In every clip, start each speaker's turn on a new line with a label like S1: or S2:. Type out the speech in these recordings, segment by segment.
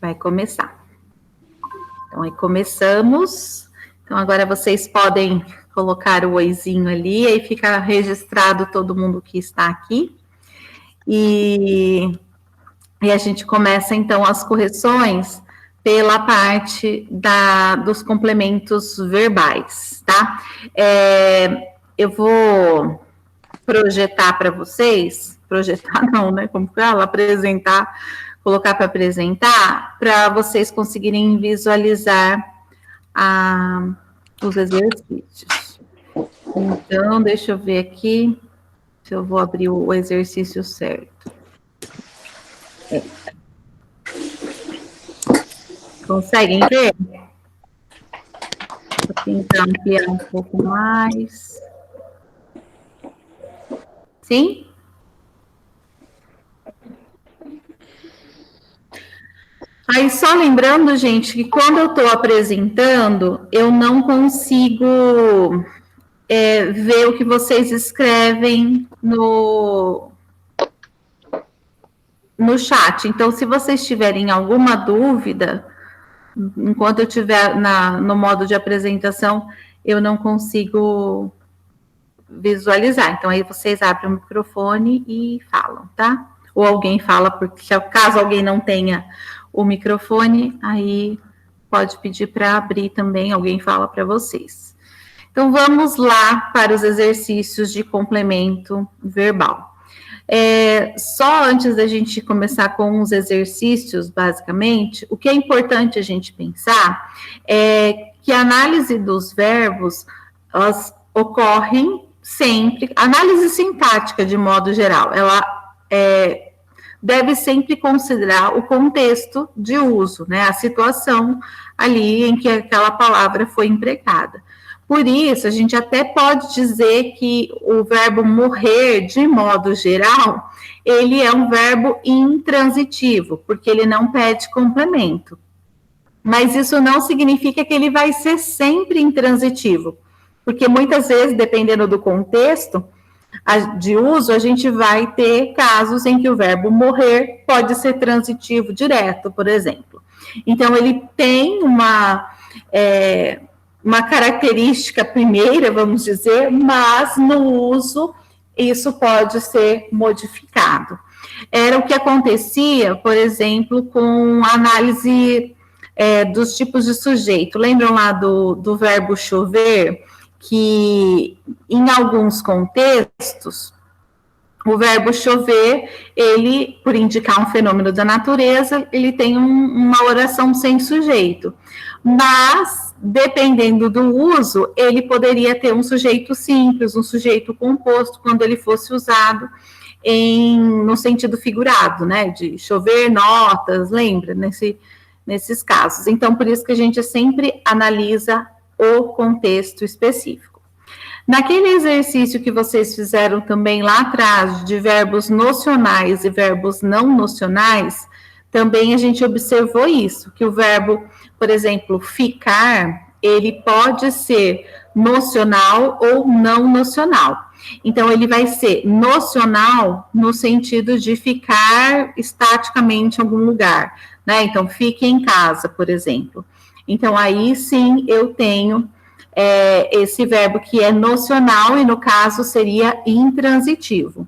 S1: Vai começar. Então, aí começamos. Então, agora vocês podem colocar o oizinho ali, aí fica registrado todo mundo que está aqui. E a gente começa, então, as correções pela parte dos complementos verbais, tá? Eu vou projetar para vocês, projetar não, né? Como fala? Apresentar, colocar para apresentar, para vocês conseguirem visualizar os exercícios. Então, deixa eu ver aqui se eu vou abrir o exercício certo. Conseguem ver? Vou tentar ampliar um pouco mais. Sim? Aí, só lembrando, gente, que quando eu estou apresentando, eu não consigo ver o que vocês escrevem no chat. Então, se vocês tiverem alguma dúvida, enquanto eu estiver no modo de apresentação, eu não consigo visualizar. Então, aí vocês abrem o microfone e falam, tá? Ou alguém fala, porque caso alguém não tenha o microfone, aí pode pedir para abrir também, alguém fala para vocês. Então, vamos lá para os exercícios de complemento verbal. Só antes da gente começar com os exercícios, basicamente, o que é importante a gente pensar é que a análise dos verbos, elas ocorrem sempre, análise sintática de modo geral, ela deve sempre considerar o contexto de uso, né, a situação ali em que aquela palavra foi empregada. Por isso, a gente até pode dizer que o verbo morrer, de modo geral, ele é um verbo intransitivo, porque ele não pede complemento. Mas isso não significa que ele vai ser sempre intransitivo, porque muitas vezes, dependendo do contexto de uso, a gente vai ter casos em que o verbo morrer pode ser transitivo direto, por exemplo. Então, ele tem uma característica primeira, vamos dizer, mas no uso isso pode ser modificado. Era o que acontecia, por exemplo, com a análise dos tipos de sujeito. Lembram lá do verbo chover? Que em alguns contextos, o verbo chover, ele, por indicar um fenômeno da natureza, ele tem uma oração sem sujeito. Mas, dependendo do uso, ele poderia ter um sujeito simples, um sujeito composto, quando ele fosse usado no sentido figurado, né? De chover notas, lembra? Nesses casos. Então, por isso que a gente sempre analisa o contexto específico. Naquele exercício que vocês fizeram também lá atrás, de verbos nocionais e verbos não nocionais, também a gente observou isso, que o verbo, por exemplo, ficar, ele pode ser nocional ou não nocional. Então, ele vai ser nocional no sentido de ficar estaticamente em algum lugar, né? Então, fique em casa, por exemplo. Então, aí sim eu tenho esse verbo que é nocional e, no caso, seria intransitivo.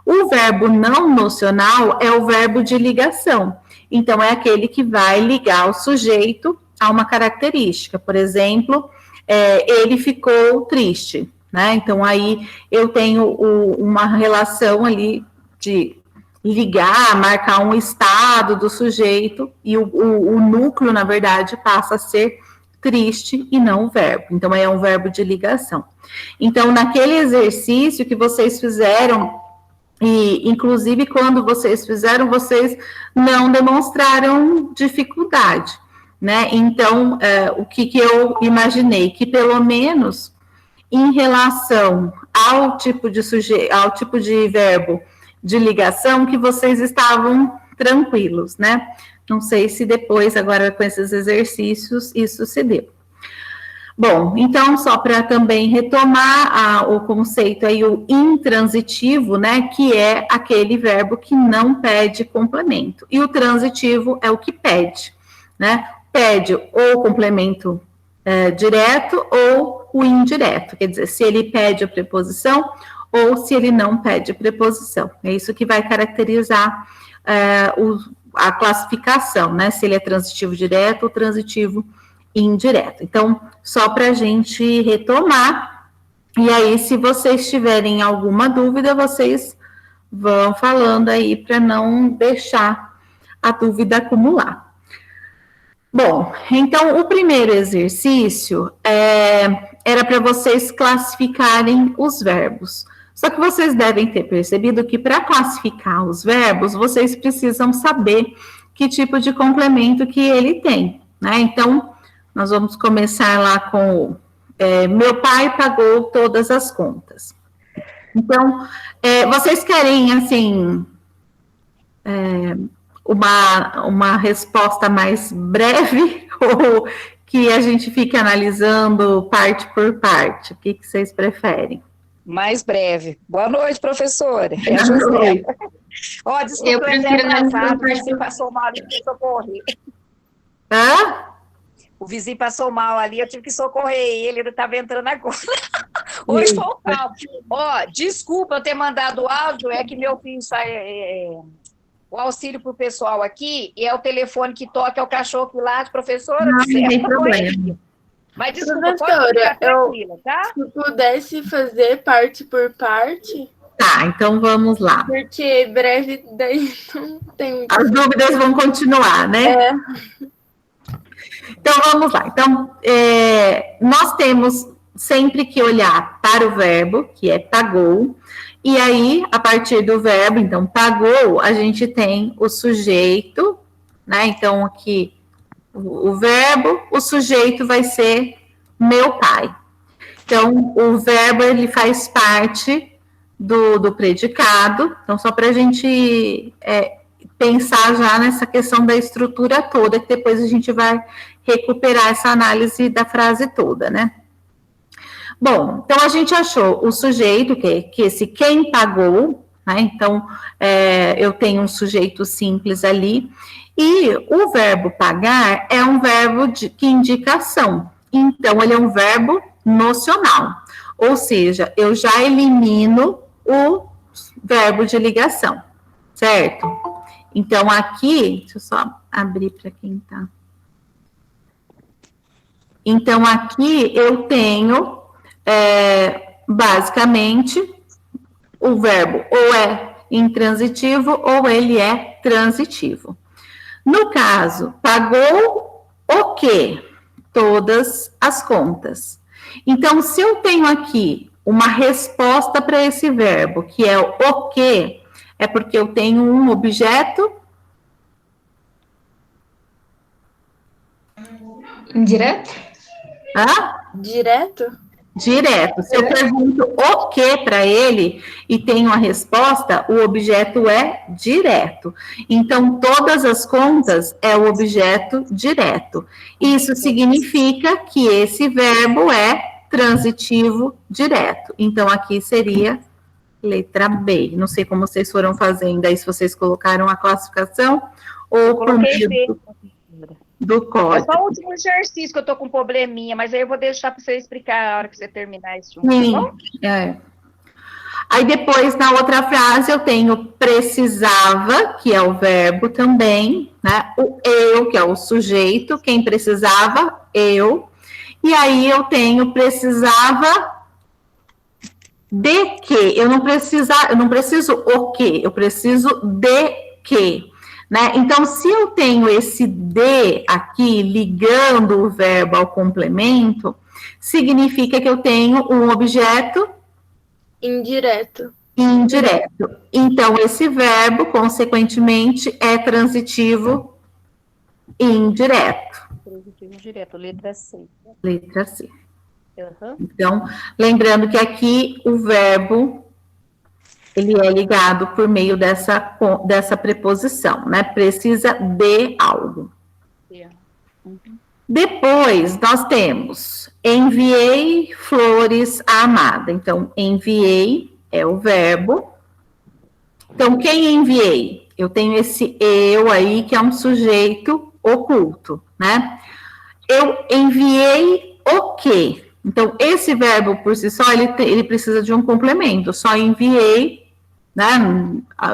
S1: O verbo não nocional é o verbo de ligação. Então, é aquele que vai ligar o sujeito a uma característica. Por exemplo, ele ficou triste, né? Então, aí eu tenho uma relação ali de ligar, marcar um estado do sujeito, e o núcleo, na verdade, passa a ser triste e não o verbo. Então, é um verbo de ligação. Então, naquele exercício que vocês fizeram, e inclusive quando vocês fizeram, vocês não demonstraram dificuldade, né? Então, o que eu imaginei? Que pelo menos em relação ao tipo de verbo de ligação, que vocês estavam tranquilos, né? Não sei se depois, agora com esses exercícios, isso se deu. Bom, então, só para também retomar o conceito aí, o intransitivo, né, que é aquele verbo que não pede complemento. E o transitivo é o que pede. né? Pede ou o complemento direto ou o indireto, quer dizer, se ele pede a preposição ou se ele não pede a preposição. É isso que vai caracterizar a classificação, né? Se ele é transitivo direto ou transitivo indireto. Então, só para a gente retomar, e aí, se vocês tiverem alguma dúvida, vocês vão falando aí para não deixar a dúvida acumular. Bom, então o primeiro exercício era para vocês classificarem os verbos. Só que vocês devem ter percebido que para classificar os verbos, vocês precisam saber que tipo de complemento que ele tem, né? Então, nós vamos começar lá com meu pai pagou todas as contas. Então, vocês querem, assim, uma resposta mais breve ou que a gente fique analisando parte por parte? O que vocês preferem?
S2: Mais breve. Boa noite, professora.
S1: É a José.
S2: Ó, desculpa, eu prefiro atrasado, o vizinho passou mal ali, eu tive que socorrer.
S1: Hã?
S2: O vizinho passou mal ali, eu tive que socorrer ele estava entrando agora. Hoje foi o calmo. Ó, desculpa eu ter mandado o áudio, é que meu filho sai... o auxílio para o pessoal aqui, e é o telefone que toca, é o cachorro que late, professora.
S1: Não tem problema.
S2: Mas desculpa,
S3: professora,
S2: tranquila, tá?
S3: Se pudesse fazer parte por parte.
S1: Tá, então vamos lá.
S3: Porque breve daí não tem muito.
S1: As dúvidas vão continuar, né? Então vamos lá. Então, nós temos sempre que olhar para o verbo, que é pagou, e aí, a partir do verbo, então, pagou, a gente tem o sujeito, né? Então, aqui, o verbo, o sujeito vai ser meu pai. Então, o verbo, ele faz parte do predicado. Então, só para a gente pensar já nessa questão da estrutura toda, que depois a gente vai recuperar essa análise da frase toda, né? Bom, então a gente achou o sujeito, que esse quem pagou, né? Então, eu tenho um sujeito simples ali, e o verbo pagar é um verbo que indica ação. Então, ele é um verbo nocional, ou seja, eu já elimino o verbo de ligação, certo? Então, aqui, deixa eu só abrir para quem está. Então, aqui eu tenho, basicamente, o verbo ou é intransitivo ou ele é transitivo. No caso, pagou o quê? Todas as contas. Então, se eu tenho aqui uma resposta para esse verbo, que é o quê, é porque eu tenho um objeto
S4: indireto?
S3: Direto?
S1: Direto. Se eu pergunto o que para ele e tenho a resposta, o objeto é direto. Então, todas as contas é o objeto direto. Isso significa que esse verbo é transitivo direto. Então, aqui seria letra B. Não sei como vocês foram fazendo aí, se vocês colocaram a classificação ou por meio do código.
S2: É só o último exercício que eu tô com um probleminha, mas aí eu vou deixar para você explicar a hora que você terminar esse
S1: Sim, Aí depois, na outra frase, eu tenho precisava, que é o verbo também, né? O eu, que é o sujeito, quem precisava, eu. E aí eu tenho precisava de que. Eu não preciso o que, eu preciso de que. Né? Então, se eu tenho esse de aqui ligando o verbo ao complemento, significa que eu tenho um objeto
S3: indireto.
S1: Então, esse verbo, consequentemente, é transitivo indireto.
S2: Transitivo indireto, letra C.
S1: Letra C.
S2: Uhum.
S1: Então, lembrando que aqui o verbo ele é ligado por meio dessa preposição, né? Precisa de algo.
S2: Uhum.
S1: Depois, nós temos enviei flores à amada. Então, enviei é o verbo. Então, quem enviei? Eu tenho esse eu aí, que é um sujeito, oculto, né? Eu enviei o quê? Então, esse verbo por si só, ele precisa de um complemento. Só enviei, né?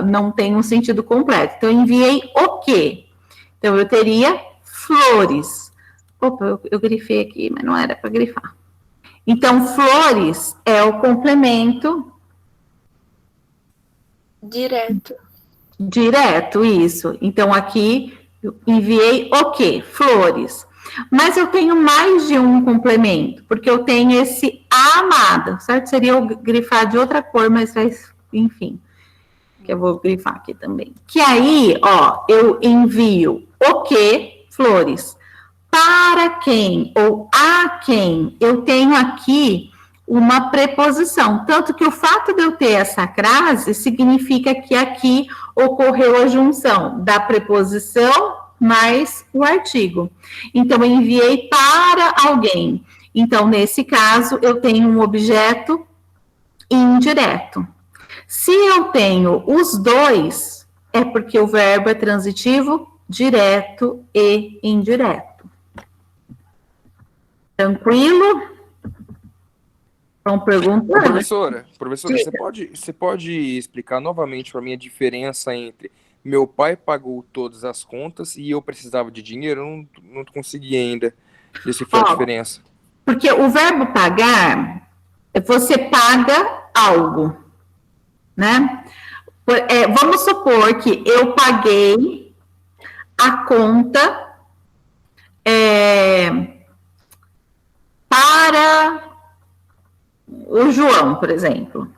S1: Não tem um sentido completo. Então, enviei o quê? Então, eu teria flores. Opa, eu grifei aqui, mas não era para grifar. Então, flores é o complemento
S3: Direto.
S1: direto, isso. Então, aqui, eu enviei o quê? Flores. Mas eu tenho mais de um complemento, porque eu tenho esse amado, certo? Seria eu grifar de outra cor, mas enfim, que eu vou grifar aqui também. Que aí, ó, eu envio o quê? Flores. Para quem ou a quem eu tenho aqui uma preposição. Tanto que o fato de eu ter essa crase significa que aqui ocorreu a junção da preposição mais o artigo. Então, eu enviei para alguém. Então, nesse caso, eu tenho um objeto indireto. Se eu tenho os dois, é porque o verbo é transitivo direto e indireto. Tranquilo? Então, pergunta.
S4: Professora, você pode explicar novamente para mim a diferença entre meu pai pagou todas as contas e eu precisava de dinheiro? Eu não consegui ainda decifrar a diferença.
S1: Porque o verbo pagar, você paga algo, né? Vamos supor que eu paguei a conta para o João, por exemplo.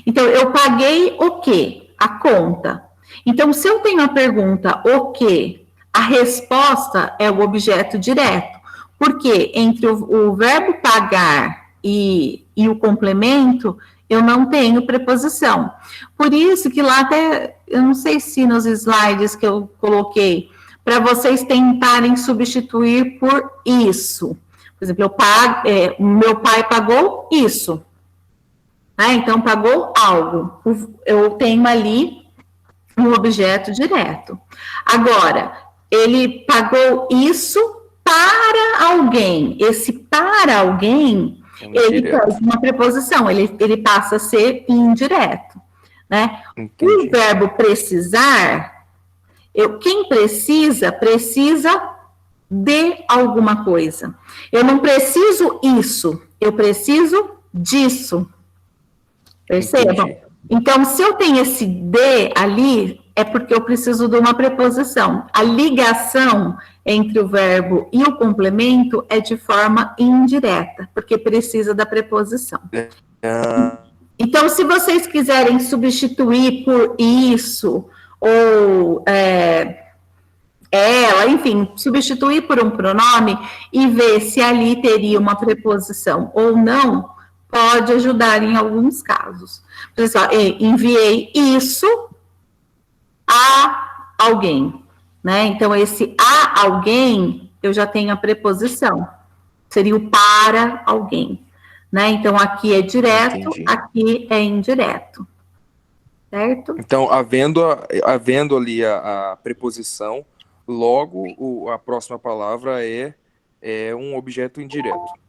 S1: Então, eu paguei o quê? A conta. Então, se eu tenho a pergunta o quê? A resposta é o objeto direto. Porque entre o verbo pagar e o complemento, eu não tenho preposição. Por isso que lá até, eu não sei se nos slides que eu coloquei, para vocês tentarem substituir por isso. Por exemplo, meu pai pagou isso. Né? Então, pagou algo. Eu tenho ali um objeto direto. Agora, ele pagou isso para alguém. Esse para alguém, ele faz uma preposição, ele passa a ser indireto. Né? O verbo precisar, quem precisa de alguma coisa. Eu não preciso isso, eu preciso disso. Percebam? Então, se eu tenho esse de ali, é porque eu preciso de uma preposição. A ligação entre o verbo e o complemento é de forma indireta, porque precisa da preposição. Então, se vocês quiserem substituir por isso, ou ela, enfim, substituir por um pronome e ver se ali teria uma preposição ou não, pode ajudar em alguns casos. Por exemplo, enviei isso a alguém, né? Então, esse a alguém, eu já tenho a preposição. Seria o para alguém, né? Então, aqui é direto, aqui é indireto. Certo?
S4: Então, havendo ali a preposição, logo a próxima palavra é um objeto indireto.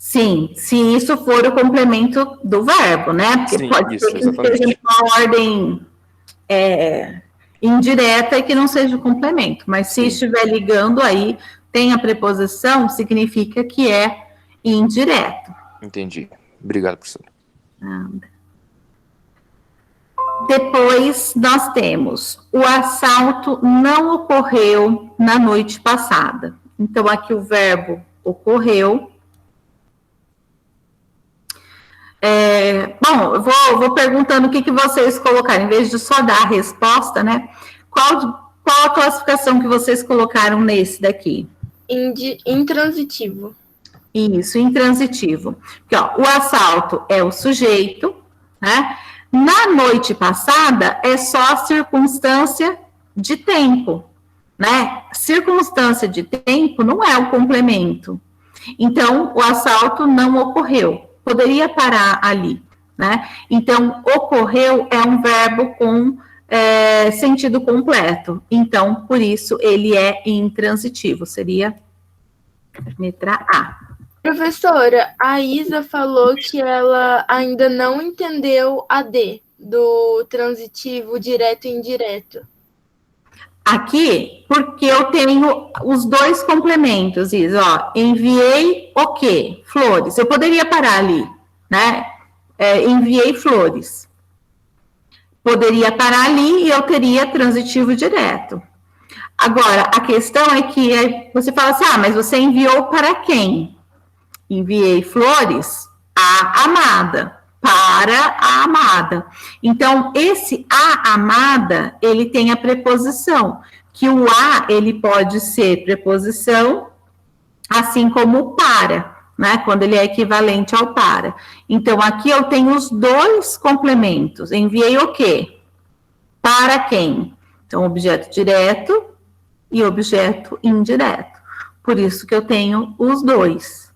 S1: Sim, se isso for o complemento do verbo, né? Porque
S4: sim,
S1: pode
S4: isso,
S1: ser que seja uma ordem indireta e que não seja o complemento. Mas se estiver ligando aí, tem a preposição, significa que é indireto.
S4: Entendi. Obrigado, professor.
S1: Depois, nós temos o assalto não ocorreu na noite passada. Então, aqui o verbo ocorreu. Bom, eu vou perguntando o que vocês colocaram, em vez de só dar a resposta, né? Qual a classificação que vocês colocaram nesse daqui?
S3: Intransitivo.
S1: Isso, intransitivo. Porque, ó, o assalto é o sujeito, né? Na noite passada é só circunstância de tempo, né? Circunstância de tempo não é o complemento. Então, o assalto não ocorreu. Poderia parar ali, né? Então, ocorreu é um verbo com sentido completo. Então, por isso, ele é intransitivo. Seria letra A.
S3: Professora, a Isa falou que ela ainda não entendeu a D, do transitivo direto e indireto.
S1: Aqui, porque eu tenho os dois complementos, Isa, ó, enviei o quê? Flores. Eu poderia parar ali, né? Enviei flores. Poderia parar ali e eu teria transitivo direto. Agora, a questão é que você fala assim, mas você enviou para quem? Enviei flores à amada, para a amada. Então, esse a amada, ele tem a preposição, que o a, ele pode ser preposição, assim como o para, né? Quando ele é equivalente ao para. Então, aqui eu tenho os dois complementos. Enviei o quê? Para quem? Então, objeto direto e objeto indireto. Por isso que eu tenho os dois.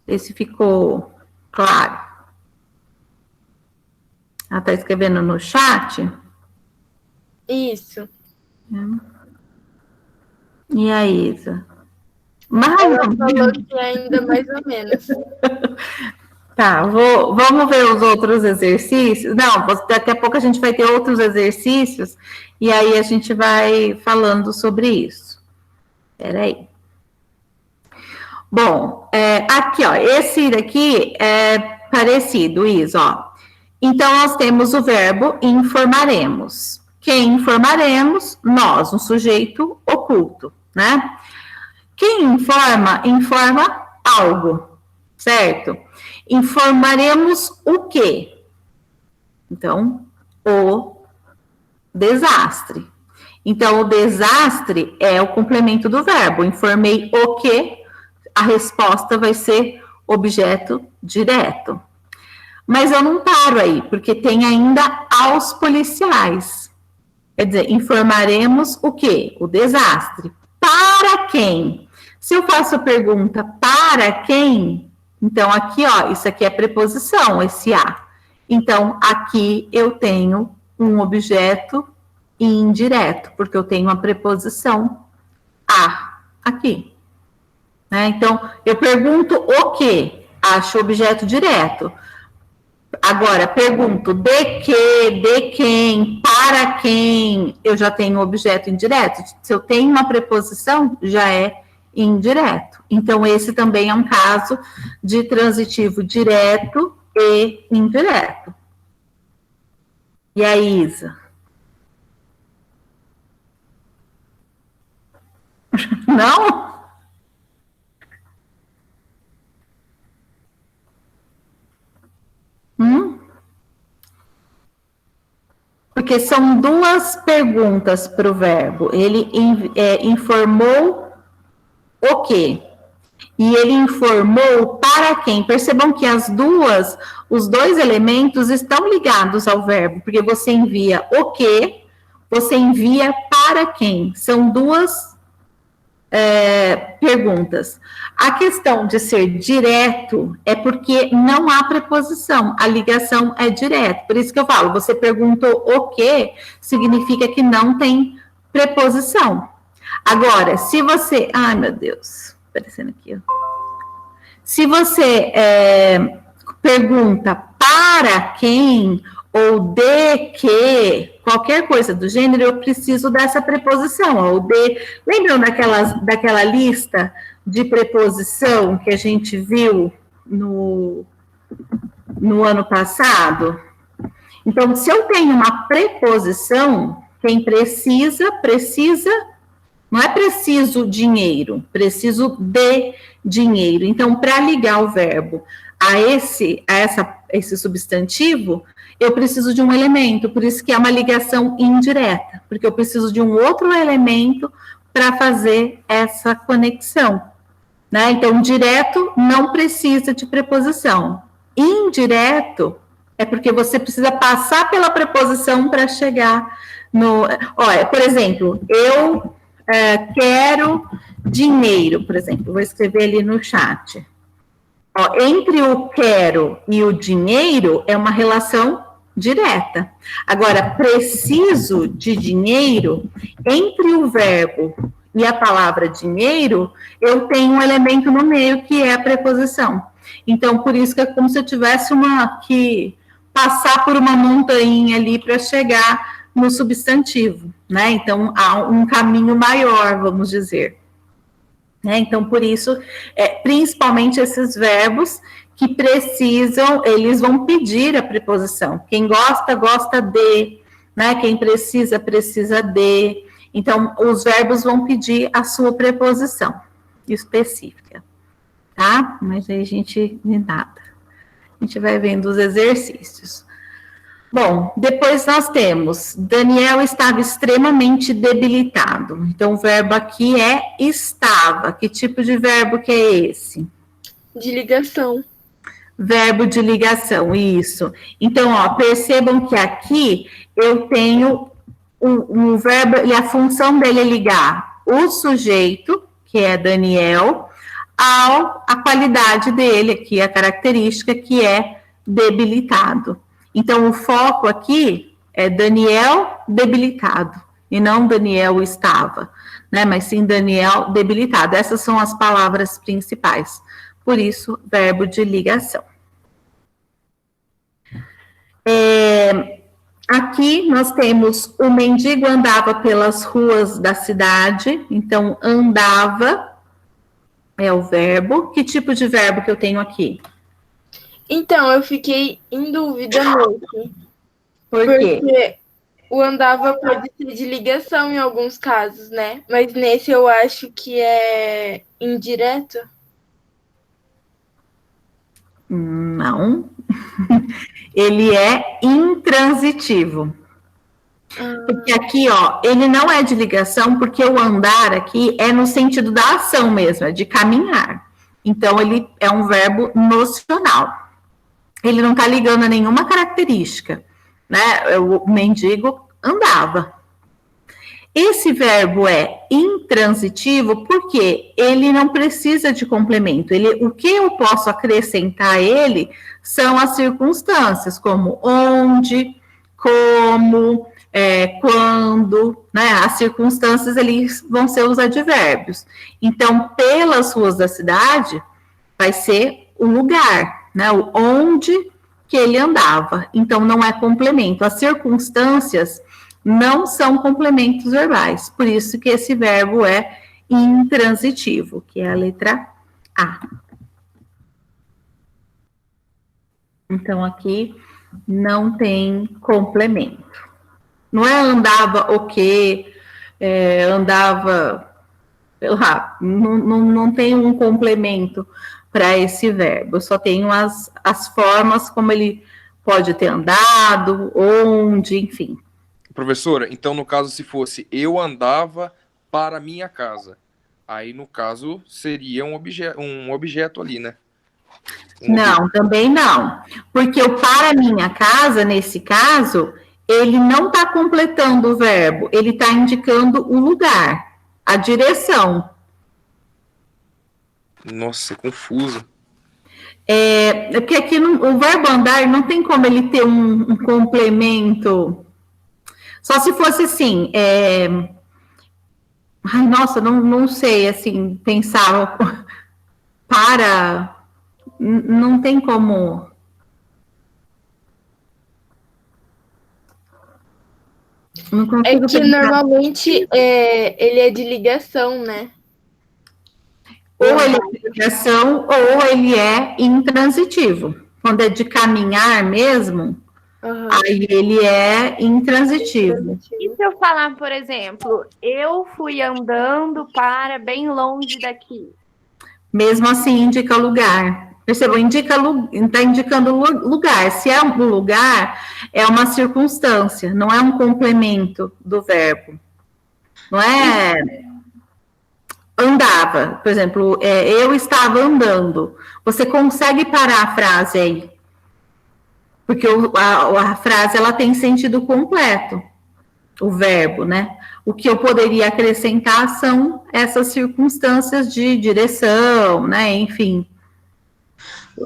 S1: Esse ficou claro? Ela está escrevendo no chat?
S3: Isso.
S1: E a Isa?
S3: Ela falou que ainda mais ou menos.
S1: Tá, vamos ver os outros exercícios? Não, daqui a pouco a gente vai ter outros exercícios e aí a gente vai falando sobre isso. Espera aí. Bom, aqui, ó, esse daqui é parecido, Isa, ó. Então, nós temos o verbo informaremos. Quem informaremos? Nós, um sujeito oculto, né? Quem informa, informa algo, certo? Informaremos o quê? Então, o desastre. Então, o desastre é o complemento do verbo. Informei o quê? A resposta vai ser objeto direto. Mas eu não paro aí, porque tem ainda aos policiais. Quer dizer, informaremos o quê? O desastre. Para quem? Se eu faço a pergunta para quem, então aqui, ó, isso aqui é preposição, esse a. Então, aqui eu tenho um objeto indireto, porque eu tenho a preposição a aqui. Né? Então, eu pergunto o quê? Acho objeto direto. Agora, pergunto de que, de quem, para quem, eu já tenho objeto indireto. Se eu tenho uma preposição, já é indireto. Então, esse também é um caso de transitivo direto e indireto. E a Isa? Não? Porque são duas perguntas para o verbo. Ele informou o quê? E ele informou para quem? Percebam que os dois elementos estão ligados ao verbo, porque você envia o quê, você envia para quem? São duas perguntas. A questão de ser direto é porque não há preposição, a ligação é direta. Por isso que eu falo, você perguntou o quê, significa que não tem preposição. Agora, se você... Ai, meu Deus, aparecendo aqui, ó. Se você pergunta para quem ou de que, qualquer coisa do gênero, eu preciso dessa preposição, ou de... Lembram daquela lista de preposição que a gente viu no ano passado? Então, se eu tenho uma preposição, quem precisa, não é preciso dinheiro, preciso de dinheiro. Então, para ligar o verbo a esse substantivo, eu preciso de um elemento, por isso que é uma ligação indireta, porque eu preciso de um outro elemento para fazer essa conexão, né? Então, direto não precisa de preposição. Indireto é porque você precisa passar pela preposição para chegar no... Olha, por exemplo, eu quero dinheiro, por exemplo, vou escrever ali no chat. Ó, entre o quero e o dinheiro é uma relação direta. Agora, preciso de dinheiro, entre o verbo e a palavra dinheiro, eu tenho um elemento no meio que é a preposição. Então, por isso que é como se eu tivesse que passar por uma montanha ali para chegar no substantivo, né? Então, há um caminho maior, vamos dizer. Né? Então, por isso, principalmente esses verbos que precisam, eles vão pedir a preposição. Quem gosta, gosta de, né? Quem precisa, precisa de. Então, os verbos vão pedir a sua preposição específica, tá? Mas aí a gente, nada. A gente vai vendo os exercícios. Bom, depois nós temos, Daniel estava extremamente debilitado. Então, o verbo aqui é estava. Que tipo de verbo que é esse?
S3: De ligação.
S1: Verbo de ligação, isso. Então, ó, percebam que aqui eu tenho um verbo, e a função dele é ligar o sujeito, que é Daniel, a qualidade dele aqui, a característica que é debilitado. Então, o foco aqui é Daniel debilitado, e não Daniel estava, né? Mas sim Daniel debilitado. Essas são as palavras principais. Por isso, verbo de ligação. Aqui nós temos o mendigo andava pelas ruas da cidade, então andava é o verbo. Que tipo de verbo que eu tenho aqui?
S3: Então, eu fiquei em dúvida nesse.
S1: Por quê?
S3: Porque o andava pode ser de ligação em alguns casos, né? Mas nesse eu acho que é indireto.
S1: Não. Ele é intransitivo. Porque aqui, ó, ele não é de ligação, porque o andar aqui é no sentido da ação mesmo, é de caminhar. Então, ele é um verbo nocional. Ele não está ligando a nenhuma característica, né? O mendigo andava. Esse verbo é intransitivo porque ele não precisa de complemento. O que eu posso acrescentar a ele são as circunstâncias, como onde, como, quando, né? As circunstâncias eles vão ser os advérbios. Então, pelas ruas da cidade, vai ser o lugar, né? O onde que ele andava. Então, não é complemento. As circunstâncias não são complementos verbais. Por isso que esse verbo é intransitivo, que é a letra A. Então, aqui não tem complemento. Não é andava o quê, andava, sei lá, não tem um complemento para esse verbo. Eu só tenho as formas como ele pode ter andado, onde, enfim.
S4: Professora, então no caso se fosse eu andava para minha casa, aí no caso seria um objeto ali, né?
S1: Não, também não. Porque o para minha casa, nesse caso, ele não está completando o verbo, ele está indicando o lugar, a direção.
S4: Nossa, confuso.
S1: Porque aqui o verbo andar não tem como ele ter um complemento. Só se fosse assim, ai, nossa, não sei, assim, pensar para, não tem como. Não consigo
S3: É que
S1: pensar.
S3: normalmente ele é de ligação, né?
S1: Ou ele é de ligação, ou ele é intransitivo. Quando é de caminhar mesmo, aí ele é intransitivo.
S5: E se eu falar, por exemplo, eu fui andando para bem longe daqui?
S1: Mesmo assim, indica lugar. Percebam, está indicando lugar. Se é um lugar, é uma circunstância, não é um complemento do verbo. Não é andava, por exemplo, eu estava andando. Você consegue parar a frase aí? Porque a frase ela tem sentido completo, o verbo, né? O que eu poderia acrescentar são essas circunstâncias de direção, né? Enfim.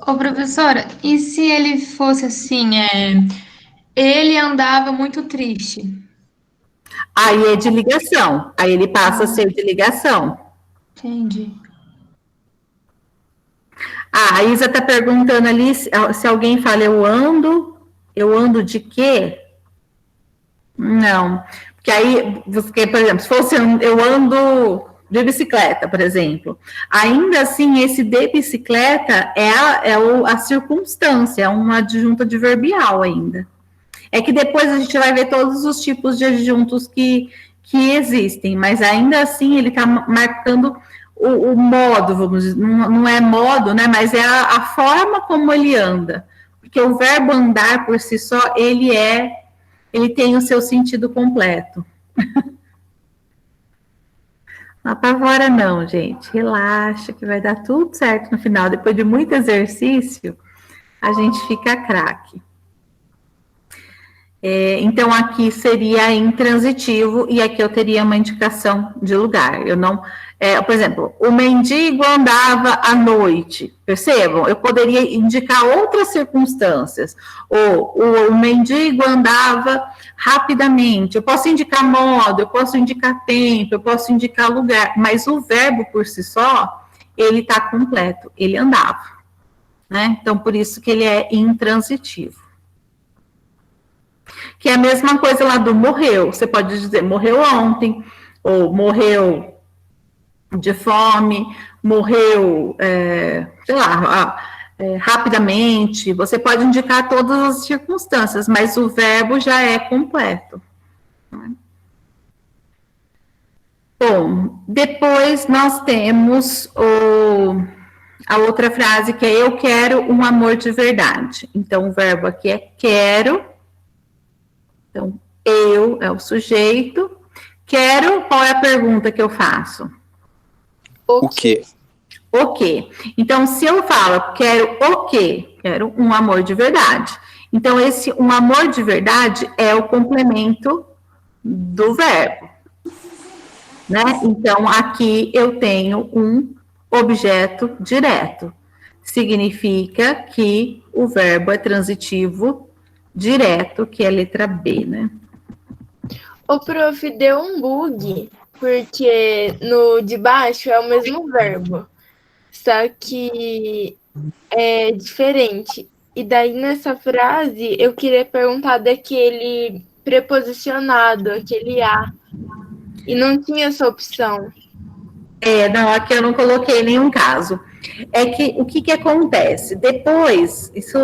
S6: Ô, professora, e se ele fosse assim,
S3: Ele andava muito triste.
S1: Aí é de ligação. Aí ele passa a ser de ligação.
S3: Entendi.
S1: A Isa está perguntando ali se alguém fala eu ando de quê? Não. Porque aí, por exemplo, se fosse eu ando de bicicleta, por exemplo, ainda assim, esse de bicicleta é a circunstância, é uma adjunta adverbial ainda. É que depois a gente vai ver todos os tipos de adjuntos que existem, mas ainda assim ele está marcando o modo, vamos dizer, não é modo, né, mas é a forma como ele anda, porque o verbo andar por si só, ele tem o seu sentido completo. Não apavora não, gente, relaxa que vai dar tudo certo no final, depois de muito exercício, a gente fica craque. Então, aqui seria intransitivo e aqui eu teria uma indicação de lugar. Eu não, por exemplo, o mendigo andava à noite. Percebam? Eu poderia indicar outras circunstâncias. Ou o mendigo andava rapidamente. Eu posso indicar modo, eu posso indicar tempo, eu posso indicar lugar. Mas o verbo por si só, ele está completo. Ele andava. Né? Então, por isso que ele é intransitivo. Que é a mesma coisa lá do morreu. Você pode dizer morreu ontem, ou morreu de fome, morreu, sei lá, rapidamente. Você pode indicar todas as circunstâncias, mas o verbo já é completo. Bom, depois nós temos a outra frase que é eu quero um amor de verdade. Então, o verbo aqui é quero. Então, eu é o sujeito. Quero, qual é a pergunta que eu faço?
S4: O quê?
S1: O quê? Então, se eu falo, quero o quê? Quero um amor de verdade. Então, esse um amor de verdade é o complemento do verbo. Né? Então, aqui eu tenho um objeto direto. Significa que o verbo é transitivo direto, que é a letra B, né?
S3: O prof deu um bug, porque no de baixo é o mesmo verbo, só que é diferente. E daí, nessa frase, eu queria perguntar daquele preposicionado, aquele a, e não tinha essa opção.
S1: Não, aqui eu não coloquei nenhum caso. É que o que acontece? Depois, isso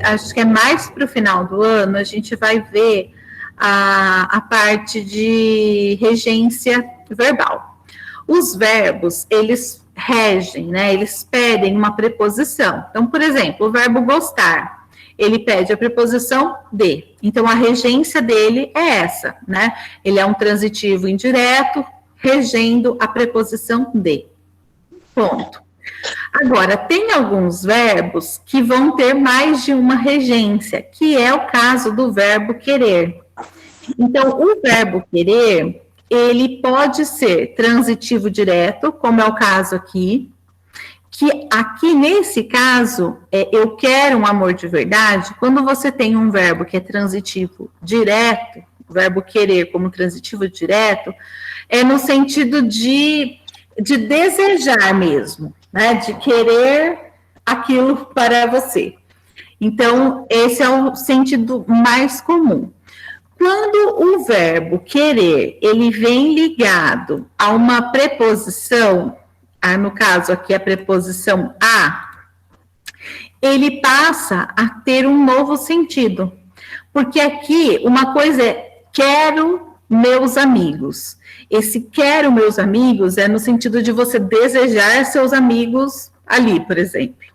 S1: acho que é mais para o final do ano, a gente vai ver a parte de regência verbal. Os verbos, eles regem, né? Eles pedem uma preposição. Então, por exemplo, o verbo gostar, ele pede a preposição de. Então, a regência dele é essa, né? Ele é um transitivo indireto, regendo a preposição de. Ponto. Agora, tem alguns verbos que vão ter mais de uma regência, que é o caso do verbo querer. Então, o verbo querer, ele pode ser transitivo direto, como é o caso aqui, que aqui nesse caso, eu quero um amor de verdade, quando você tem um verbo que é transitivo direto, o verbo querer como transitivo direto, é no sentido de desejar mesmo, né? De querer aquilo para você. Então, esse é o sentido mais comum. Quando o verbo querer, ele vem ligado a uma preposição, no caso aqui a preposição a, ele passa a ter um novo sentido. Porque aqui, uma coisa é quero meus amigos. Esse quero meus amigos é no sentido de você desejar seus amigos ali, por exemplo.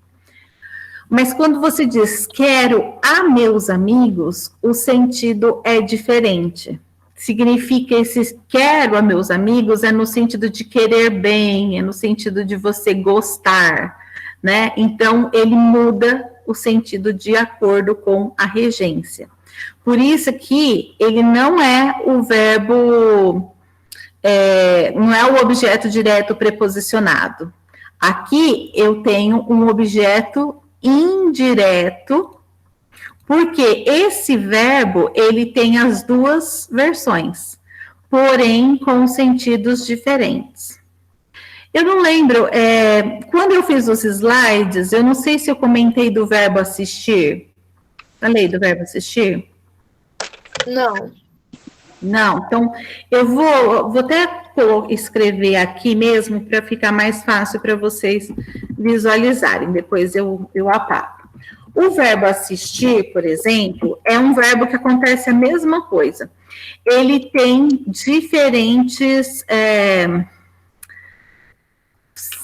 S1: Mas quando você diz quero a meus amigos, o sentido é diferente. Significa esse quero a meus amigos é no sentido de querer bem, é no sentido de você gostar, né? Então, ele muda o sentido de acordo com a regência. Por isso que ele não é o verbo, não é o objeto direto preposicionado. Aqui eu tenho um objeto indireto, Porque esse verbo, ele tem as duas versões, porém com sentidos diferentes. Eu não lembro, quando eu fiz os slides, eu não sei se eu comentei do verbo assistir. Falei do verbo assistir?
S3: Não.
S1: Não, então eu vou até escrever aqui mesmo para ficar mais fácil para vocês visualizarem, depois eu apago. O verbo assistir, por exemplo, é um verbo que acontece a mesma coisa. Ele tem diferentes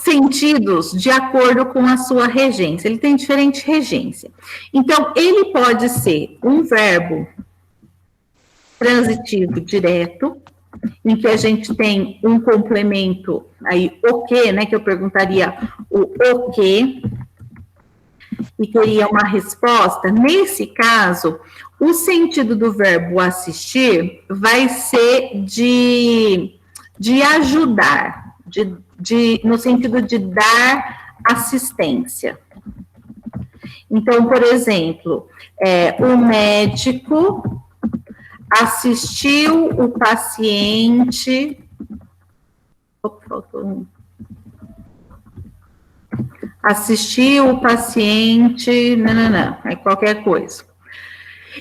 S1: sentidos de acordo com a sua regência. Ele tem diferente regência. Então, ele pode ser um verbo transitivo direto, em que a gente tem um complemento aí, o que, né, que eu perguntaria o que, e teria uma resposta. Nesse caso, o sentido do verbo assistir vai ser de ajudar, no sentido de dar assistência. Então, por exemplo, o médico assistiu o paciente. Opa, faltou um. Assistiu o paciente, é qualquer coisa.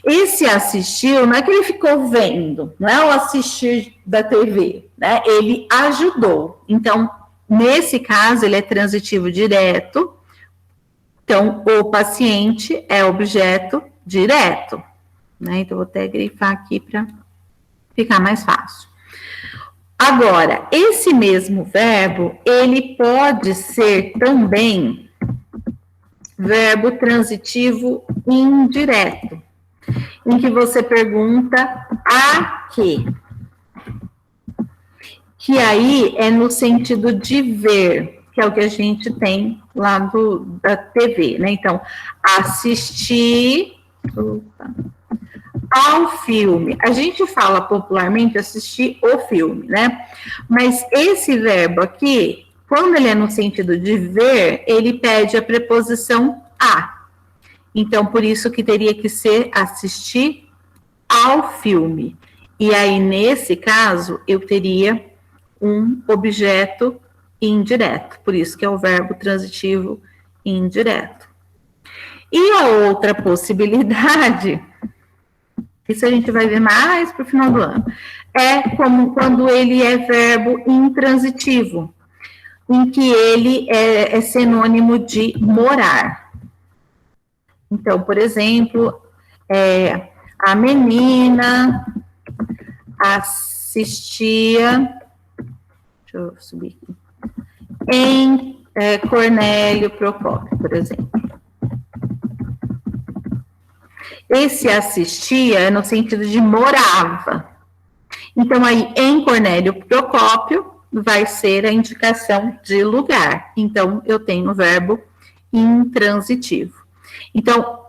S1: Esse assistiu, não é que ele ficou vendo, não é o assistir da TV, né? Ele ajudou. Então, nesse caso, ele é transitivo direto. Então, o paciente é objeto direto, né? Então, vou até grifar aqui para ficar mais fácil. Agora, esse mesmo verbo, ele pode ser também verbo transitivo indireto, em que você pergunta a quê? Que aí é no sentido de ver, que é o que a gente tem lá da TV, né? Então, assistir ao filme. A gente fala popularmente assistir o filme, né? Mas esse verbo aqui, quando ele é no sentido de ver, ele pede a preposição a. Então, por isso que teria que ser assistir ao filme. E aí, nesse caso, eu teria um objeto indireto. Por isso que é o verbo transitivo indireto. E a outra possibilidade, isso a gente vai ver mais para o final do ano, é como quando ele é verbo intransitivo, em que ele é sinônimo de morar. Então, por exemplo, a menina assistia, deixa eu subir aqui, em Cornélio Procópio, por exemplo. Esse assistia é no sentido de morava. Então, aí, em Cornélio Procópio, vai ser a indicação de lugar. Então, eu tenho o verbo intransitivo. Então,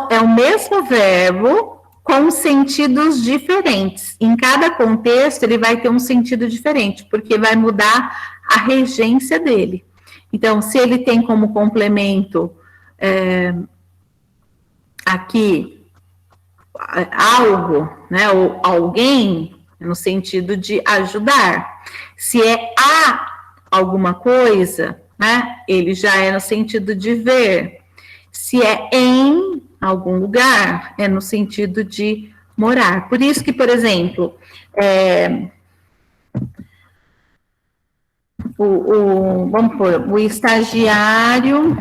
S1: é o mesmo verbo com sentidos diferentes. Em cada contexto, ele vai ter um sentido diferente, porque vai mudar a regência dele. Então, se ele tem como complemento aqui algo, né, ou alguém, no sentido de ajudar. Se é a alguma coisa, né, ele já é no sentido de ver. Se é em algum lugar, é no sentido de morar. Por isso que, por exemplo, vamos pôr, o estagiário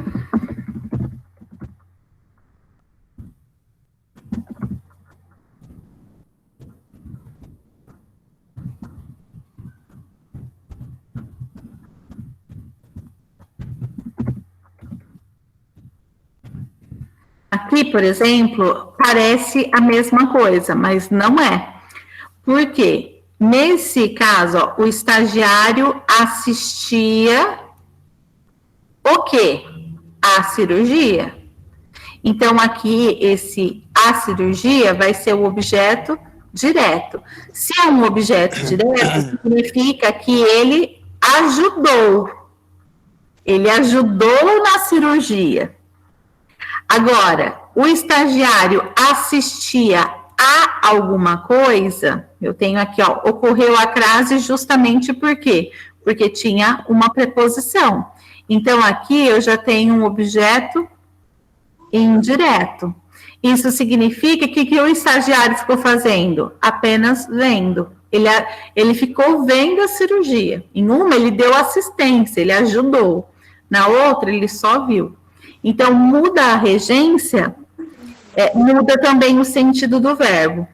S1: aqui, por exemplo, parece a mesma coisa, mas não é. Por quê? Nesse caso, ó, o estagiário assistia o quê? A cirurgia. Então, aqui, a cirurgia vai ser o objeto direto. Se é um objeto direto, significa que ele ajudou. Ele ajudou na cirurgia. Agora, o estagiário assistia a alguma coisa, eu tenho aqui, ó, ocorreu a crase justamente por quê? Porque tinha uma preposição. Então, aqui eu já tenho um objeto indireto. Isso significa que o estagiário ficou fazendo? Apenas vendo. Ele ficou vendo a cirurgia. Em uma, ele deu assistência, ele ajudou. Na outra, ele só viu. Então, muda a regência, muda também o sentido do verbo.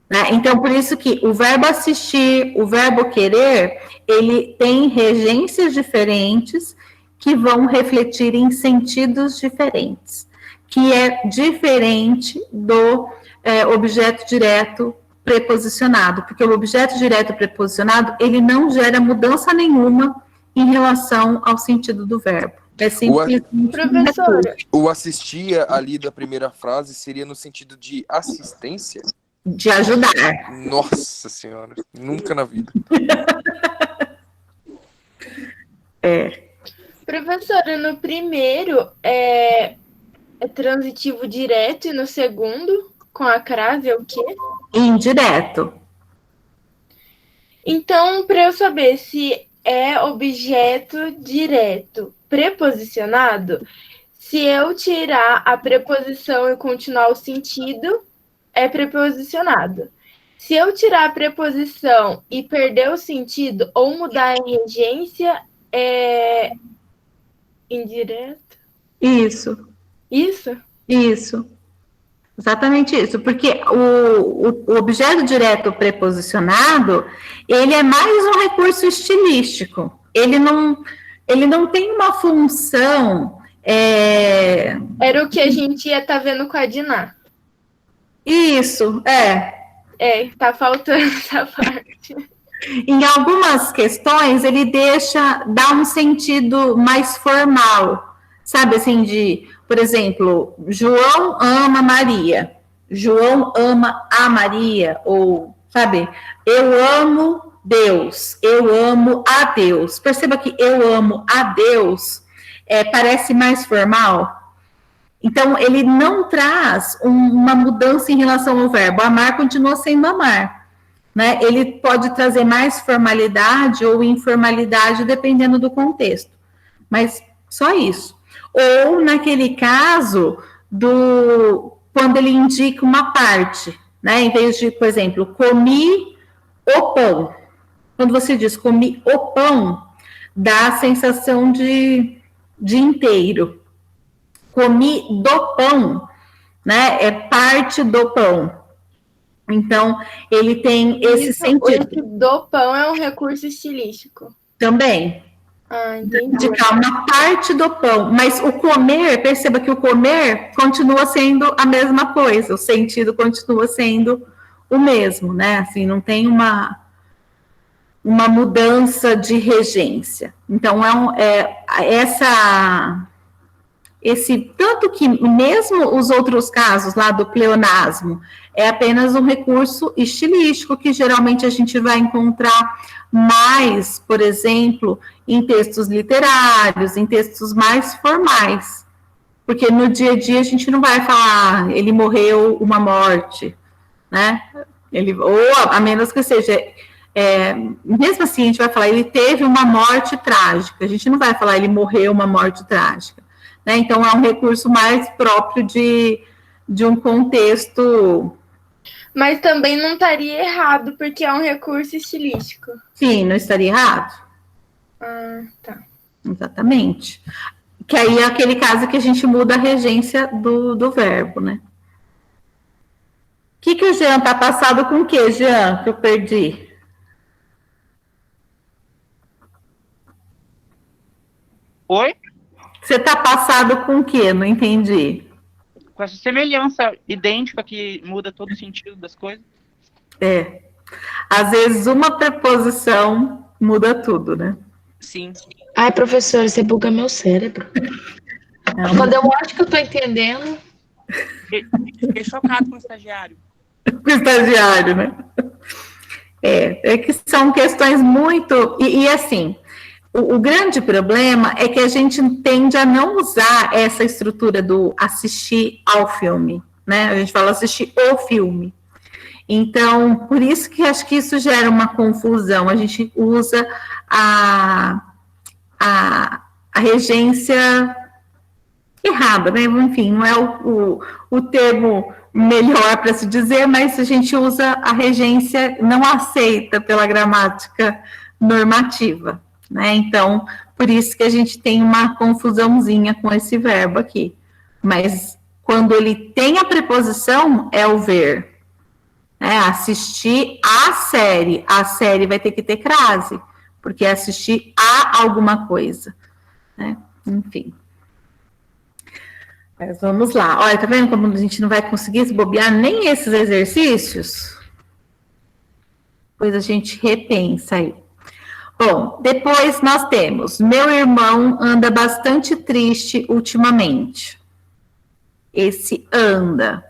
S1: Né? Então, por isso que o verbo assistir, o verbo querer, ele tem regências diferentes que vão refletir em sentidos diferentes, que é diferente do objeto direto preposicionado, porque o objeto direto preposicionado, ele não gera mudança nenhuma em relação ao sentido do verbo. É simplesmente
S3: Professora,
S4: O assistia ali da primeira frase seria no sentido de assistência?
S1: de ajudar.
S4: Nossa senhora, nunca na vida.
S3: professora, no primeiro é transitivo direto e no segundo, com a crase, é o quê?
S1: Indireto.
S3: Então, para eu saber se é objeto direto preposicionado, se eu tirar a preposição e continuar o sentido, é preposicionado. Se eu tirar a preposição e perder o sentido ou mudar a regência, é indireto?
S1: Isso.
S3: Isso?
S1: Exatamente isso, porque o objeto direto preposicionado, ele é mais um recurso estilístico, ele não tem uma função...
S3: Era o que a gente ia estar vendo com a Diná.
S1: Isso,
S3: Tá faltando essa parte.
S1: Em algumas questões, ele dá um sentido mais formal, sabe, assim, por exemplo, João ama Maria, João ama a Maria, ou, sabe, eu amo Deus, eu amo a Deus. Perceba que eu amo a Deus parece mais formal. Então, ele não traz uma mudança em relação ao verbo. Amar continua sendo amar. Né? Ele pode trazer mais formalidade ou informalidade, dependendo do contexto. Mas só isso. Ou, naquele caso, quando ele indica uma parte, né? Em vez de, por exemplo, comi o pão. Quando você diz comi o pão, dá a sensação de inteiro. Comi do pão, né? É parte do pão. Então, ele tem esse sentido.
S3: Esse do pão é um recurso estilístico.
S1: Também.
S3: Entendi.
S1: Indicar uma parte do pão. Mas o comer, perceba que o comer continua sendo a mesma coisa. O sentido continua sendo o mesmo, né? Assim, não tem uma mudança de regência. Então, tanto que mesmo os outros casos lá do pleonasmo é apenas um recurso estilístico que geralmente a gente vai encontrar mais, por exemplo, em textos literários, em textos mais formais, porque no dia a dia a gente não vai falar ele morreu uma morte, né? Ou a menos que seja mesmo assim a gente vai falar ele teve uma morte trágica, a gente não vai falar ele morreu uma morte trágica. Né? Então, é um recurso mais próprio de um contexto...
S3: Mas também não estaria errado, porque é um recurso estilístico.
S1: Sim, não estaria errado.
S3: Tá.
S1: Exatamente. Que aí é aquele caso que a gente muda a regência do verbo, né? O que o Jean tá passado com o quê, Jean, que eu perdi?
S6: Oi?
S1: Você tá passado com o quê? Não entendi.
S6: Com essa semelhança idêntica que muda todo o sentido das coisas.
S1: Às vezes uma preposição muda tudo, né?
S6: Sim.
S7: Ai, professora, você buga meu cérebro. Quando eu acho que eu tô entendendo...
S6: Fiquei chocado com o estagiário.
S1: Com o estagiário, né? É que são questões muito... E assim... O grande problema é que a gente tende a não usar essa estrutura do assistir ao filme, né? A gente fala assistir o filme. Então, por isso que acho que isso gera uma confusão. A gente usa a regência errada, né? Enfim, não é o termo melhor para se dizer, mas a gente usa a regência não aceita pela gramática normativa, né? Então, por isso que a gente tem uma confusãozinha com esse verbo aqui. Mas quando ele tem a preposição, é o ver. Assistir a série vai ter que ter crase, porque é assistir a alguma coisa, né? Enfim. Mas vamos lá. Olha, tá vendo como a gente não vai conseguir se bobear nem esses exercícios? Depois a gente repensa aí. Bom, depois nós temos: meu irmão anda bastante triste ultimamente. Esse anda.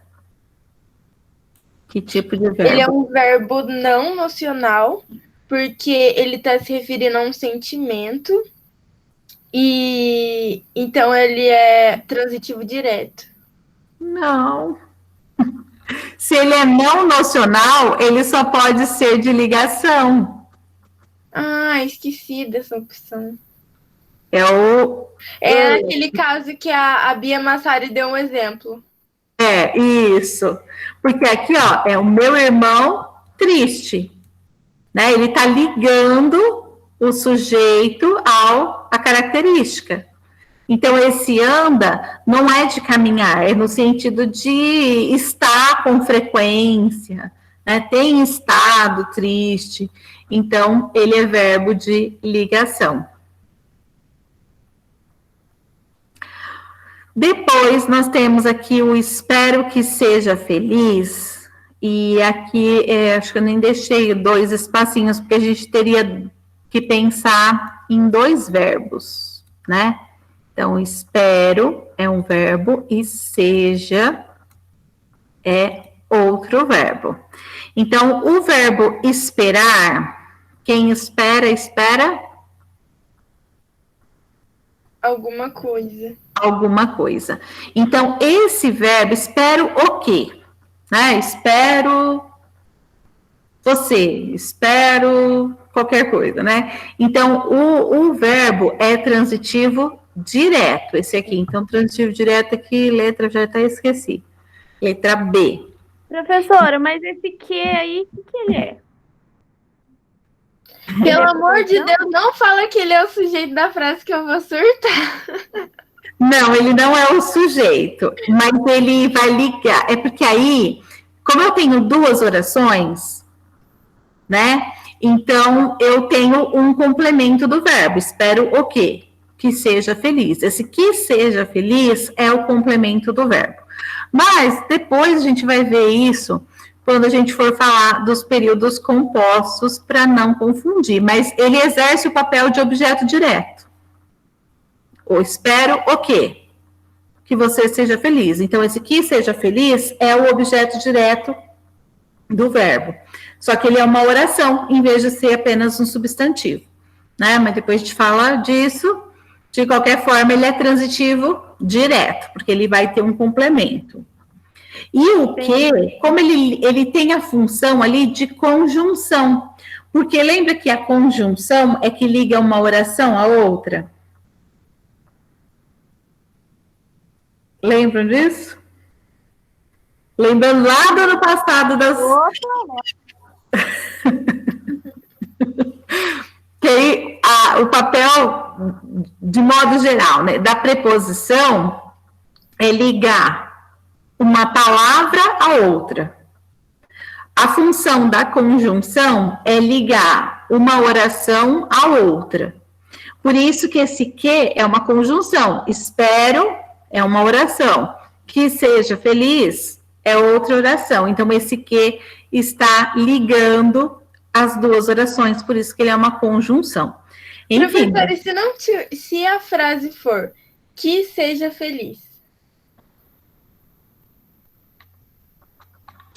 S1: Que tipo de verbo?
S3: Ele é um verbo não nocional, porque ele está se referindo a um sentimento, e então ele é transitivo direto.
S1: Não. Se ele é não nocional, ele só pode ser de ligação.
S3: Ah, esqueci dessa opção.
S1: É
S3: aquele caso que a Bia Massari deu um exemplo.
S1: Isso. Porque aqui, ó, é o meu irmão triste, né? Ele tá ligando o sujeito à característica. Então, esse anda não é de caminhar, é no sentido de estar com frequência, né? Tem estado triste. Então, ele é verbo de ligação. Depois, nós temos aqui o espero que seja feliz, e aqui, acho que eu nem deixei 2 espacinhos, porque a gente teria que pensar em 2 verbos, né? Então, espero é um verbo e seja é outro verbo. Então, o verbo esperar, quem espera, espera
S3: alguma coisa.
S1: Alguma coisa. Então, esse verbo, espero o quê? Né? Espero você, espero qualquer coisa, né? Então, o verbo é transitivo direto, esse aqui. Então, transitivo direto aqui, letra já até esqueci. Letra B.
S5: Professora, mas esse que aí, o que ele é?
S3: Pelo amor de Deus, não fala que ele é o sujeito da frase que eu vou surtar.
S1: Não, ele não é o sujeito, mas ele vai ligar. É porque aí, como eu tenho 2 orações, né? Então, eu tenho um complemento do verbo. Espero o quê? Que seja feliz. Esse que seja feliz é o complemento do verbo. Mas, depois a gente vai ver isso quando a gente for falar dos períodos compostos, para não confundir. Mas ele exerce o papel de objeto direto. Ou espero o quê? Que você seja feliz. Então, esse que seja feliz é o objeto direto do verbo. Só que ele é uma oração, em vez de ser apenas um substantivo, né? Mas depois a gente fala disso. De qualquer forma, ele é transitivo direto, porque ele vai ter um complemento. E o que, como ele tem a função ali de conjunção, porque lembra que a conjunção é que liga uma oração à outra? Lembram disso? Lembrando lá do ano passado das... que aí, o papel, de modo geral, né, da preposição é ligar uma palavra a outra. A função da conjunção é ligar uma oração a outra. Por isso que esse que é uma conjunção. Espero é uma oração. Que seja feliz é outra oração. Então, esse que está ligando as 2 orações, por isso que ele é uma conjunção. Enfim.
S3: Professora, se a frase for que seja feliz.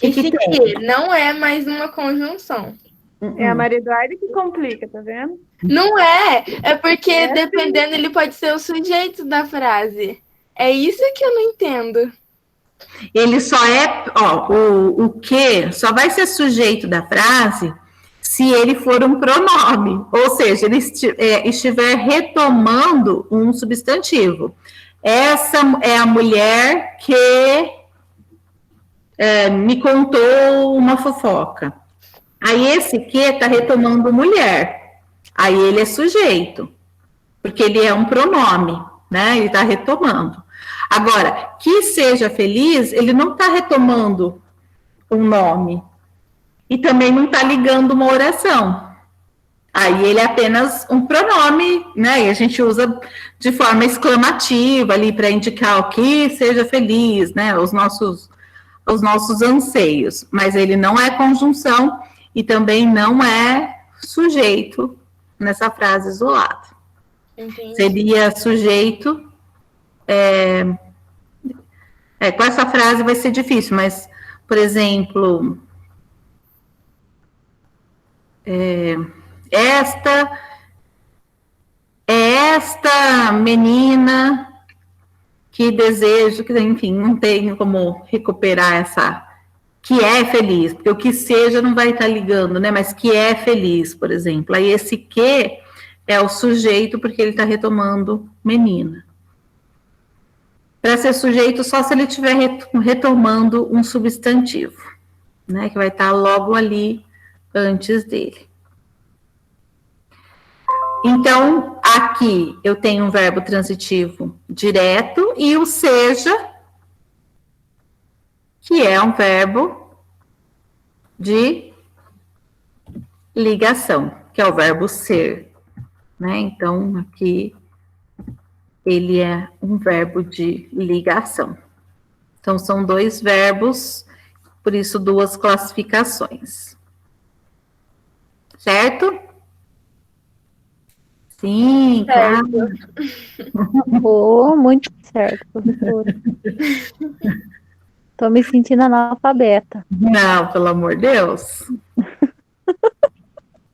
S3: Esse que não é mais uma conjunção.
S5: É a Maria Eduarda que complica, tá vendo?
S3: Não é porque dependendo ele pode ser o sujeito da frase. É isso que eu não entendo.
S1: Ele só é, ó, o que só vai ser sujeito da frase se ele for um pronome, ou seja, ele estiver retomando um substantivo. Essa é a mulher que me contou uma fofoca. Aí esse que está retomando mulher. Aí ele é sujeito, porque ele é um pronome, né? Ele está retomando. Agora, que seja feliz, ele não está retomando um nome. E também não está ligando uma oração. Aí ele é apenas um pronome, né? E a gente usa de forma exclamativa ali para indicar o que seja feliz, né? Os nossos anseios. Mas ele não é conjunção e também não é sujeito nessa frase isolada.
S3: Entendi.
S1: Seria sujeito. Com essa frase vai ser difícil, mas, por exemplo, esta menina que desejo, que enfim, não tenho como recuperar essa, que é feliz, porque o que seja não vai estar ligando, né, mas que é feliz, por exemplo. Aí esse que é o sujeito, porque ele está retomando menina. Para ser sujeito, só se ele estiver retomando um substantivo, né, que vai estar logo ali antes dele. Então, aqui eu tenho um verbo transitivo direto e o seja, que é um verbo de ligação, que é o verbo ser, né? Então, aqui ele é um verbo de ligação. Então, são dois verbos, por isso duas classificações. Certo? Sim, claro.
S8: Oh, muito certo, professora. Tô me sentindo analfabeta.
S1: Não, pelo amor de Deus.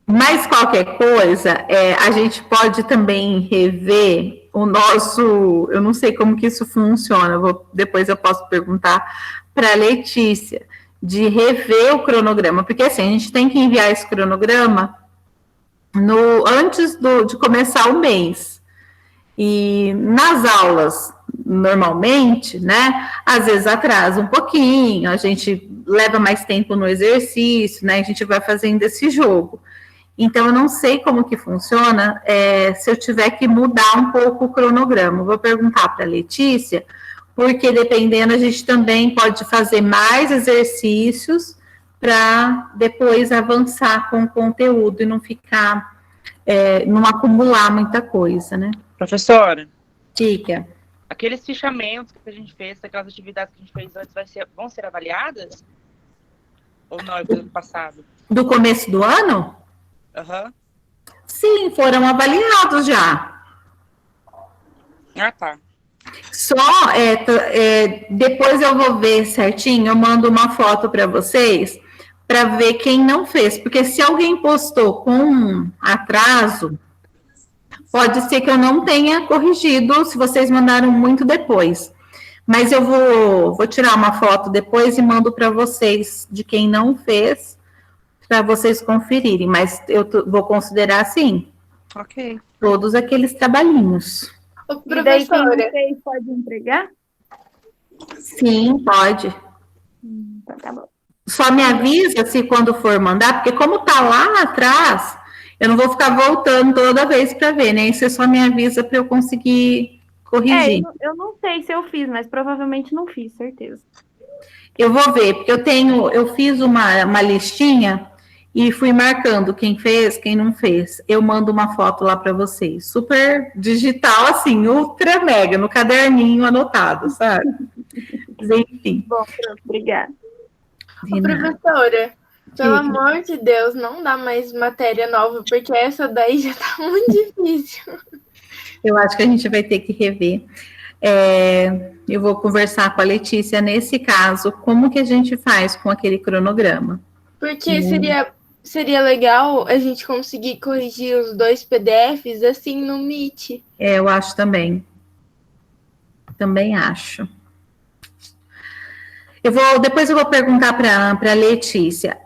S1: Mas qualquer coisa, a gente pode também rever o nosso... Eu não sei como que isso funciona, depois eu posso perguntar para a Letícia, de rever o cronograma, porque assim, a gente tem que enviar esse cronograma antes de começar o mês. E nas aulas, normalmente, né, às vezes atrasa um pouquinho, a gente leva mais tempo no exercício, né, a gente vai fazendo esse jogo. Então, eu não sei como que funciona se eu tiver que mudar um pouco o cronograma. Vou perguntar para a Letícia, porque dependendo, a gente também pode fazer mais exercícios para depois avançar com o conteúdo e não ficar, não acumular muita coisa, né?
S6: Professora,
S1: Diga.
S6: aqueles fichamentos que a gente fez, aquelas atividades que a gente fez antes, vão ser avaliadas? Ou não, é do ano passado?
S1: Do começo do ano?
S6: Aham.
S1: Sim, foram avaliados já.
S6: Ah, tá.
S1: Só, depois eu vou ver certinho, eu mando uma foto para vocês, para ver quem não fez, porque se alguém postou com atraso, pode ser que eu não tenha corrigido, se vocês mandaram muito depois. Mas eu vou tirar uma foto depois e mando para vocês de quem não fez, para vocês conferirem, mas eu vou considerar, sim,
S6: Ok.
S1: todos aqueles trabalhinhos.
S3: Ô,
S5: E daí quem não
S3: professora,
S5: fez pode entregar?
S1: Sim, pode.
S5: Então tá bom.
S1: Só me avisa se quando for mandar, porque como tá lá atrás, eu não vou ficar voltando toda vez para ver, né? E você só me avisa para eu conseguir corrigir.
S5: Eu não sei se eu fiz, mas provavelmente não fiz, certeza.
S1: Eu vou ver, porque eu fiz uma listinha e fui marcando quem fez, quem não fez. Eu mando uma foto lá para vocês. Super digital, assim, ultra mega, no caderninho anotado, sabe? Mas, enfim.
S5: Bom, pronto, obrigada.
S3: ô, professora, pelo
S1: Diga.
S3: amor de Deus, não dá mais matéria nova, porque essa daí já tá muito difícil.
S1: Eu acho que a gente vai ter que rever. Eu vou conversar com a Letícia nesse caso, como que a gente faz com aquele cronograma.
S3: Porque seria seria legal a gente conseguir corrigir os 2 PDFs assim no Meet.
S1: Eu acho também. Também acho. Depois eu vou perguntar para a Letícia.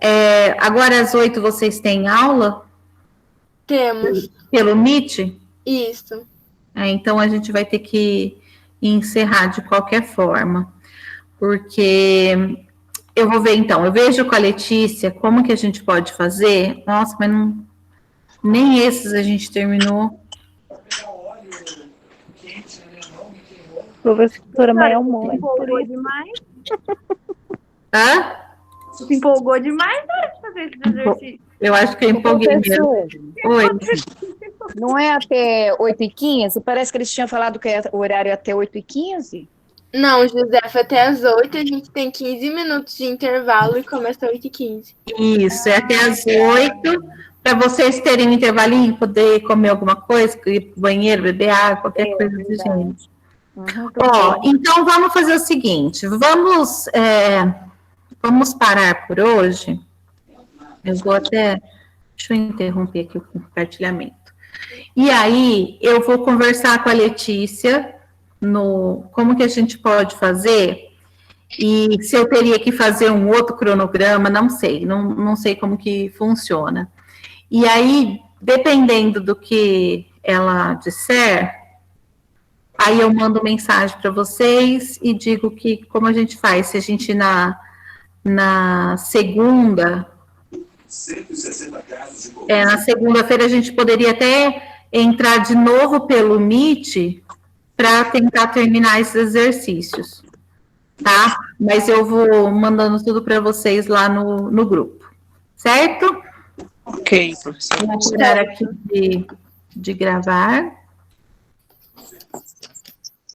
S1: Agora às 8 vocês têm aula?
S3: Temos.
S1: Pelo Meet?
S3: Isso.
S1: Então a gente vai ter que encerrar de qualquer forma. Porque eu vou ver então, eu vejo com a Letícia como que a gente pode fazer. Nossa, mas não, nem esses a gente terminou.
S8: Professora, mas é um monte.
S5: Se empolgou demais.
S1: Hã?
S5: Se empolgou demais na hora de fazer esse exercício.
S1: Eu acho que eu empolguei mesmo. Oi.
S2: Não é até 8h15? Parece que eles tinham falado que o horário é até 8h15.
S3: Não, José, até às 8 a gente tem 15 minutos de intervalo e começa às 8h15.
S1: Isso, é até às 8, para vocês terem um intervalinho, poder comer alguma coisa, ir pro banheiro, beber água, qualquer coisa do gênero. Então vamos fazer o seguinte, vamos parar por hoje. Eu vou até, deixa eu interromper aqui o compartilhamento. E aí eu vou conversar com a Letícia como que a gente pode fazer, e se eu teria que fazer um outro cronograma, não sei, não sei como que funciona. E aí, dependendo do que ela disser, aí eu mando mensagem para vocês e digo como a gente faz, se a gente na segunda, na segunda-feira a gente poderia até entrar de novo pelo Meet para tentar terminar esses exercícios, tá? Mas eu vou mandando tudo para vocês lá no grupo, certo?
S6: Ok, professor.
S1: Vou tirar aqui de gravar.